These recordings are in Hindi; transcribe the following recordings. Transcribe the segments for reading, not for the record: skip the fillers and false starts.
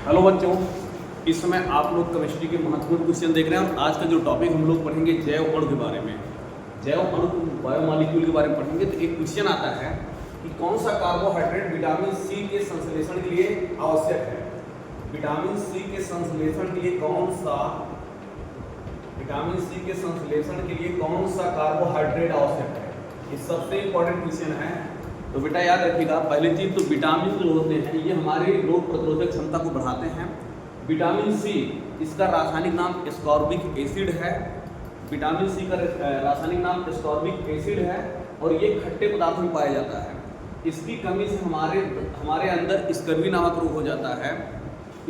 हेलो बच्चों, इस समय आप लोग केमिस्ट्री के महत्वपूर्ण क्वेश्चन देख रहे हैं और आज का जो टॉपिक हम लोग पढ़ेंगे जैव अणु के बारे में। जैव अणु बायोमॉलिक्यूल के बारे में पढ़ेंगे तो एक क्वेश्चन आता है कि कौन सा कार्बोहाइड्रेट विटामिन सी के संश्लेषण के लिए आवश्यक है। विटामिन सी के संश्लेषण के लिए कौन सा कार्बोहाइड्रेट आवश्यक है, ये सबसे इंपॉर्टेंट क्वेश्चन है। तो बेटा याद रखिएगा, पहली चीज तो विटामिन जो होते हैं ये हमारे रोग प्रतिरोधक क्षमता को बढ़ाते हैं। विटामिन सी, इसका रासायनिक नाम एस्कॉर्बिक एसिड है। विटामिन सी का रासायनिक नाम एस्कॉर्बिक एसिड है और ये खट्टे पदार्थ में पाया जाता है। इसकी कमी से हमारे अंदर स्कर्वी नामक रोग हो जाता है।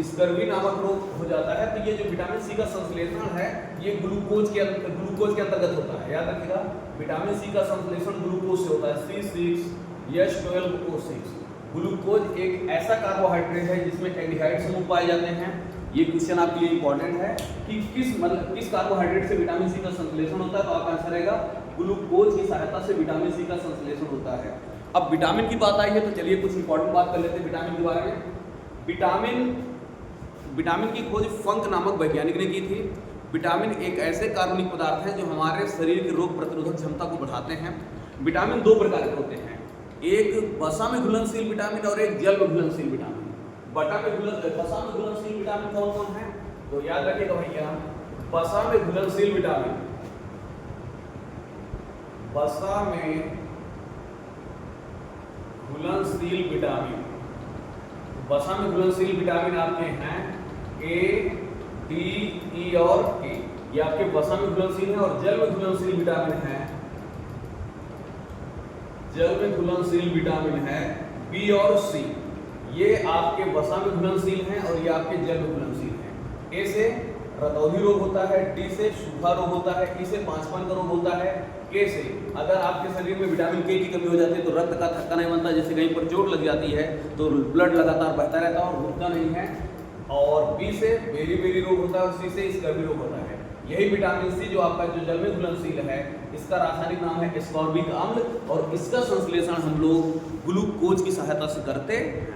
स्कर्वी नामक रोग हो जाता है तो ये जो विटामिन सी का संश्लेषण है ये ग्लूकोज के अंतर्गत होता है। याद रखिएगा, विटामिन सी का संश्लेषण ग्लूकोज से होता है, C6H12O6। ग्लूकोज एक ऐसा कार्बोहाइड्रेट है जिसमें एल्डिहाइड समूह पाए जाते हैं। ये क्वेश्चन आपके लिए इंपॉर्टेंट है कि किस कार्बोहाइड्रेट से विटामिन सी का संश्लेषण होता है, तो आपका आंसर रहेगा ग्लूकोज की सहायता से विटामिन सी का संश्लेषण होता है। अब विटामिन की बात आई है तो चलिए कुछ इंपॉर्टेंट बात कर लेते हैं विटामिन के बारे में। विटामिन की खोज फंक नामक वैज्ञानिक ने की थी। विटामिन एक ऐसे कार्बनिक पदार्थ हैं जो हमारे शरीर के रोग प्रतिरोधक क्षमता को बढ़ाते हैं। विटामिन दो प्रकार के होते हैं, एक वसा में घुलनशील विटामिन और एक जल में घुलनशील विटामिन। वसा में घुलनशील विटामिन कौन कौन है, तो याद रखिएगा भैया, वसा में घुलनशील विटामिन आपके हैं ए, डी, ई और के, ये आपके वसा में घुलनशील है। और जल में घुलनशील विटामिन है बी और सी, ये आपके वसा में घुलनशील हैं और ये आपके जल में घुलनशील हैं। ए से रतौंधी रोग होता है, डी से सूखा रोग होता है, ई से पांचपन का रोग होता है, के से अगर आपके शरीर में विटामिन के की कमी हो जाती है तो रक्त का थक्का नहीं बनता, जैसे कहीं पर चोट लग जाती है तो ब्लड लगातार बहता रहता है और रुकता नहीं है। और बी से बेरी रोग होता है और सी से स्कर्वी रोग होता है। यही विटामिन सी जो आपका जो जल में घुलनशील है, इसका रासायनिक नाम है एस्कॉर्बिक अम्ल और इसका संश्लेषण हम लोग ग्लूकोज की सहायता से करते हैं।